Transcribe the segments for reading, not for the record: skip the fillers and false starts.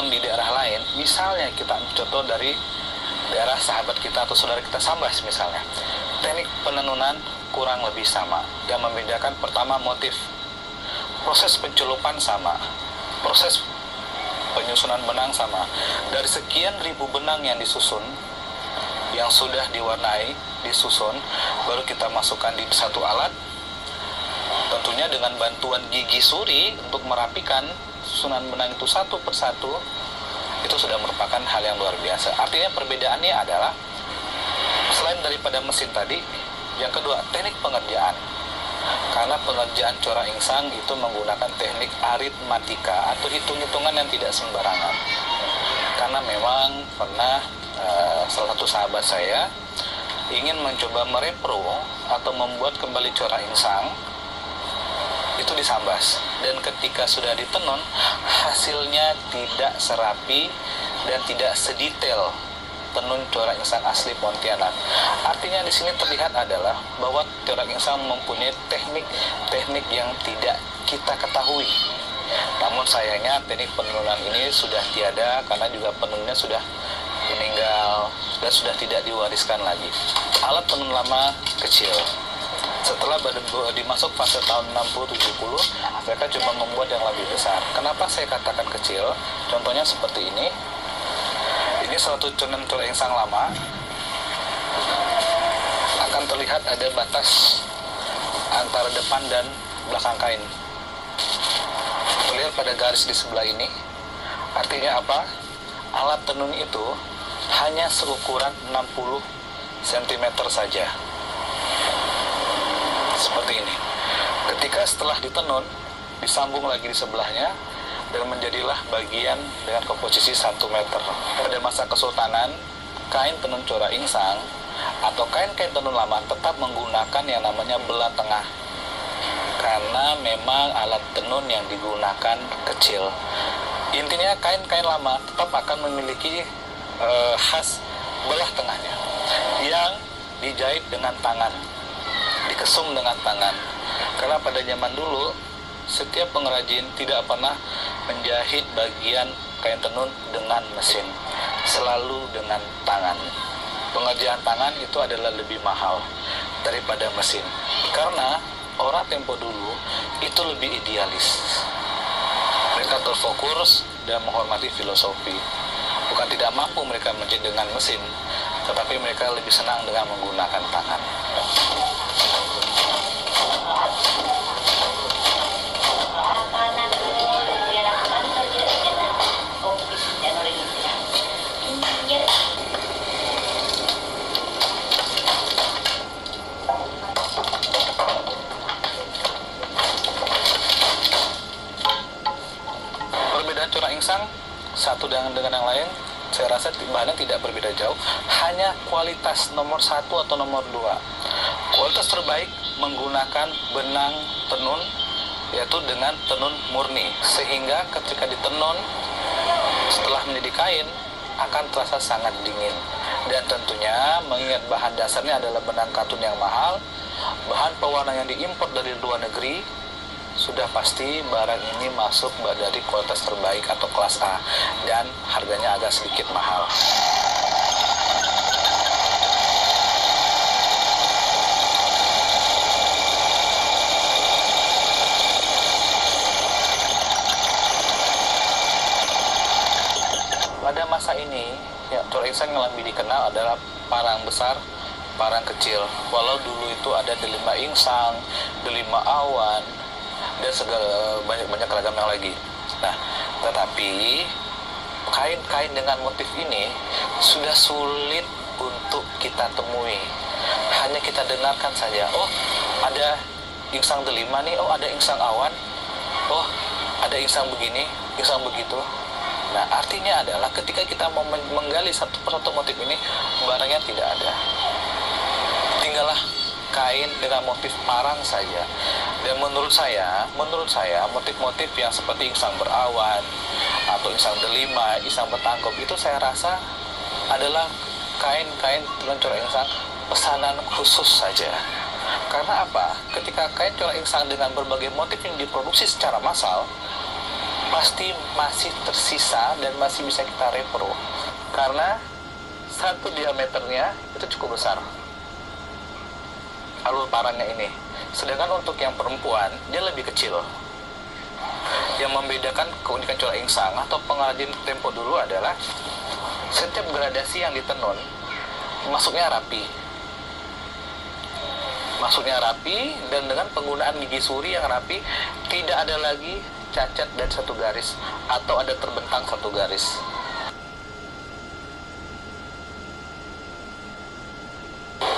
tenun di daerah lain, misalnya kita contoh dari daerah sahabat kita atau saudara kita Sambas misalnya, teknik penenunan kurang lebih sama. Yang membedakan pertama motif, proses pencelupan sama, proses penyusunan benang sama. Dari sekian ribu benang yang disusun, yang sudah diwarnai, disusun, baru kita masukkan di satu alat, tentunya dengan bantuan gigi suri untuk merapikan susunan benang itu satu persatu. Itu sudah merupakan hal yang luar biasa. Artinya perbedaannya adalah selain daripada mesin tadi, yang kedua teknik pengerjaan. Karena pengerjaan corak insang itu menggunakan teknik aritmatika atau hitung-hitungan yang tidak sembarangan. Karena memang pernah salah satu sahabat saya ingin mencoba merepro atau membuat kembali corak insang itu di Sambas, dan ketika sudah ditenun hasilnya tidak serapi dan tidak sedetail tenun corak insang asli Pontianak. Artinya di sini terlihat adalah bahwa corak insang mempunyai teknik yang tidak kita ketahui. Namun sayangnya teknik penenunan ini sudah tiada karena juga penenunnya sudah meninggal dan sudah tidak diwariskan lagi. Alat tenun lama kecil. Setelah dimasuk fase tahun 60-70, mereka cuma membuat yang lebih besar. Kenapa saya katakan kecil? Contohnya seperti ini. Ini suatu tenun corak insang lama. Akan terlihat ada batas antara depan dan belakang kain. Terlihat pada garis di sebelah ini. Artinya apa? Alat tenun itu hanya seukuran 60 cm saja. Seperti ini. Ketika setelah ditenun, disambung lagi di sebelahnya dan menjadilah bagian dengan komposisi 1 meter. Pada masa Kesultanan, kain tenun corak insang atau kain-kain tenun lama tetap menggunakan yang namanya belah tengah. Karena memang alat tenun yang digunakan kecil. Intinya kain-kain lama tetap akan memiliki khas belah tengahnya yang dijahit dengan tangan, dikesum dengan tangan. Karena pada zaman dulu setiap pengrajin tidak pernah menjahit bagian kain tenun dengan mesin, selalu dengan tangan. Pengerjaan tangan itu adalah lebih mahal daripada mesin, karena orang tempo dulu itu lebih idealis. Mereka terfokus dan menghormati filosofi. Bukan tidak mampu mereka menjahit dengan mesin, tetapi mereka lebih senang dengan menggunakan tangan. Perbedaan corak insang satu dengan yang lain, saya rasa bahannya tidak berbeda jauh, hanya kualitas nomor 1 atau nomor 2. Kualitas terbaik menggunakan benang tenun, yaitu dengan tenun murni, sehingga ketika ditenun setelah menjadi kain akan terasa sangat dingin. Dan tentunya mengingat bahan dasarnya adalah benang katun yang mahal, bahan pewarna yang diimpor dari luar negeri, sudah pasti barang ini masuk dari kualitas terbaik atau kelas A, dan harganya agak sedikit mahal. Pada masa ini, ya, corak insang yang lebih dikenal adalah parang besar, parang kecil. Walau dulu itu ada delima insang, delima awan, dan segala banyak ragam yang lagi. Nah, tetapi kain-kain dengan motif ini sudah sulit untuk kita temui. Hanya kita dengarkan saja. Oh, ada insang delima nih. Oh, ada insang awan. Oh, ada insang begini, insang begitu. Nah, artinya adalah ketika kita mau menggali satu persatu motif ini, barangnya tidak ada. Tinggallah kain dengan motif parang saja. Dan menurut saya motif-motif yang seperti insang berawan atau insang delima, insang bertangkop itu saya rasa adalah kain-kain tenun corak insang pesanan khusus saja. Karena apa? Ketika kain corak insang dengan berbagai motif yang diproduksi secara massal, pasti masih tersisa dan masih bisa kita repro. Karena satu diameternya itu cukup besar, alur parangnya ini. Sedangkan untuk yang perempuan, dia lebih kecil. Yang membedakan keunikan corak insang atau pengrajin tempo dulu adalah setiap gradasi yang ditenun masuknya rapi. Masuknya rapi dan dengan penggunaan gigi suri yang rapi, tidak ada lagi cacat dan satu garis atau ada terbentang satu garis.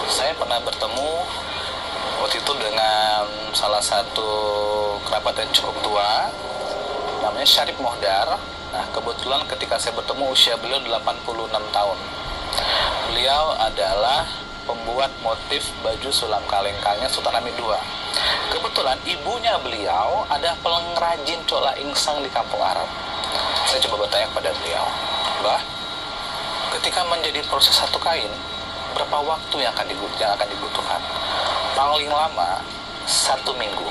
Saya pernah bertemu waktu itu dengan salah satu kerabat yang cukup tua, namanya Syarif Mohdar. Nah, kebetulan ketika saya bertemu usia beliau 86 tahun. Beliau adalah pembuat motif baju sulam kalengkangnya Sultan Hamid II. Kebetulan ibunya beliau ada pengrajin cola insang di Kampung Arab. Saya coba bertanya kepada beliau, "Mbah, ketika menjadi proses satu kain, berapa waktu yang akan dibutuhkan?" Paling lama 1 minggu.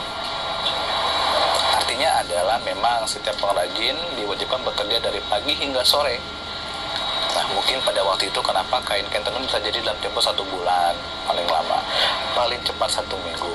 Artinya adalah memang setiap pengrajin diwajibkan bekerja dari pagi hingga sore. Nah, mungkin pada waktu itu kenapa kain-kain tenun bisa jadi dalam tempo 1 bulan paling lama, paling cepat 1 minggu.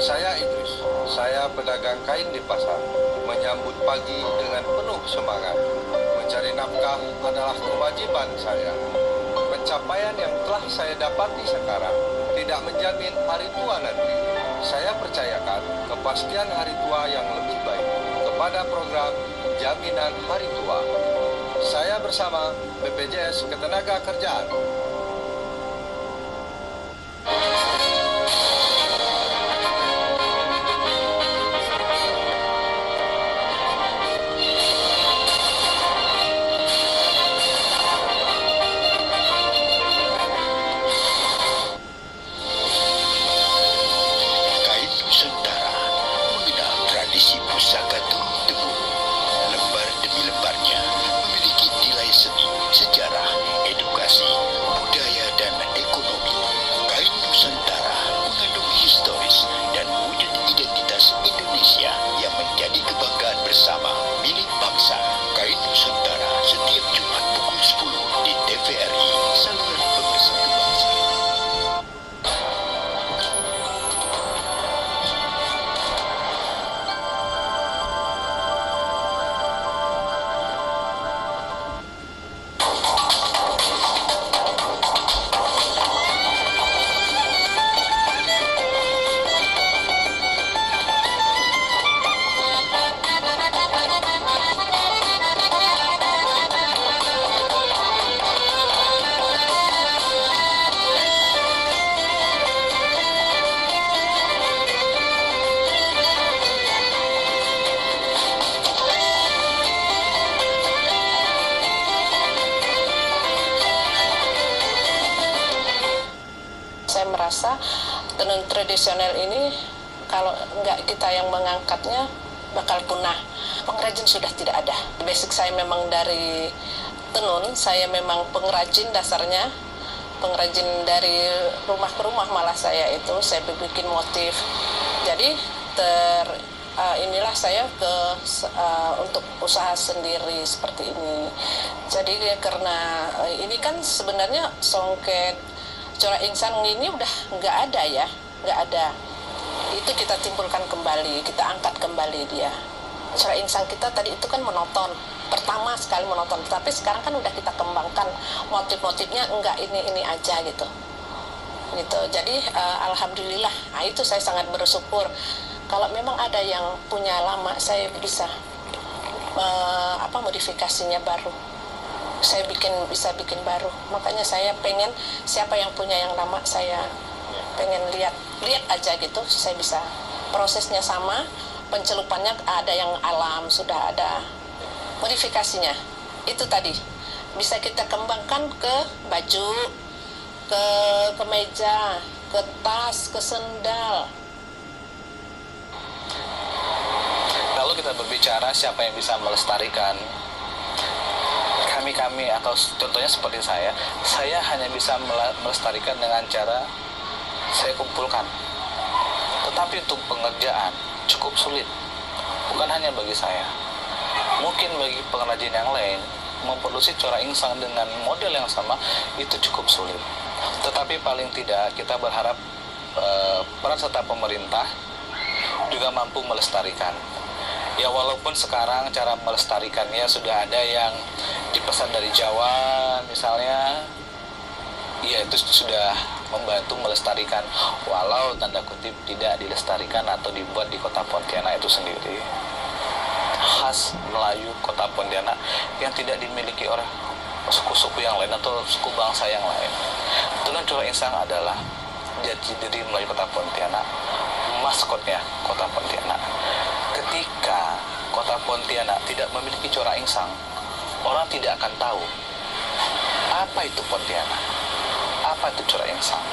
Saya Idris, saya pedagang kain di pasar, menyambut pagi dengan penuh semangat. Mencari nafkah adalah kewajiban saya. Pencapaian yang telah saya dapati sekarang tidak menjamin hari tua nanti. Saya percayakan kepastian hari tua yang lebih baik kepada program Jaminan Hari Tua. Saya bersama BPJS Ketenagakerjaan. Saya merasa tenun tradisional ini kalau nggak kita yang mengangkatnya bakal punah. Pengrajin sudah tidak ada. Basic saya memang dari tenun, saya memang pengrajin dasarnya. Pengrajin dari rumah ke rumah malah saya bikin motif. Jadi inilah saya untuk usaha sendiri seperti ini. Jadi karena ini kan sebenarnya songket corak insang ini udah nggak ada ya, nggak ada. Itu kita timbulkan kembali, kita angkat kembali dia. Corak insang kita tadi itu kan monoton, pertama sekali monoton, tapi sekarang kan udah kita kembangkan motif-motifnya, enggak ini aja gitu. gitu. Jadi alhamdulillah, itu saya sangat bersyukur. Kalau memang ada yang punya lama, saya bisa modifikasinya baru. Saya bisa bikin baru. Makanya saya pengen siapa yang punya yang lama, saya pengen lihat aja gitu. Saya bisa prosesnya sama, pencelupannya ada yang alam, sudah ada modifikasinya. Itu tadi bisa kita kembangkan ke baju, ke kemeja, ke tas, ke sendal. Lalu kita berbicara siapa yang bisa melestarikan. Kami atau contohnya seperti saya hanya bisa melestarikan dengan cara saya kumpulkan. Tetapi untuk pengerjaan cukup sulit. Bukan hanya bagi saya. Mungkin bagi pengrajin yang lain, memproduksi corak insang dengan model yang sama itu cukup sulit. Tetapi paling tidak kita berharap peran serta pemerintah juga mampu melestarikan. Ya walaupun sekarang cara melestarikannya sudah ada yang dipesan dari Jawa misalnya, ya itu sudah membantu melestarikan, walau tanda kutip tidak dilestarikan atau dibuat di kota Pontianak itu sendiri, khas Melayu kota Pontianak yang tidak dimiliki oleh suku-suku yang lain atau suku bangsa yang lain. Tenun corak insang adalah jati diri Melayu kota Pontianak, maskotnya kota Pontianak. Ketika kota Pontianak tidak memiliki corak insang, orang tidak akan tahu apa itu Pontianak, apa itu corak insang.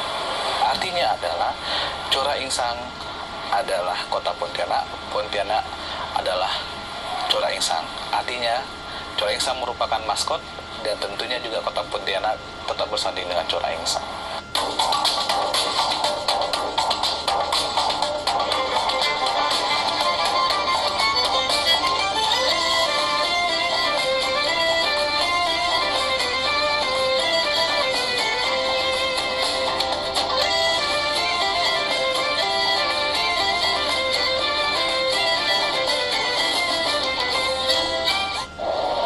Artinya adalah corak insang adalah kota Pontianak, Pontianak adalah corak insang. Artinya corak insang merupakan maskot, dan tentunya juga kota Pontianak tetap bersanding dengan corak insang.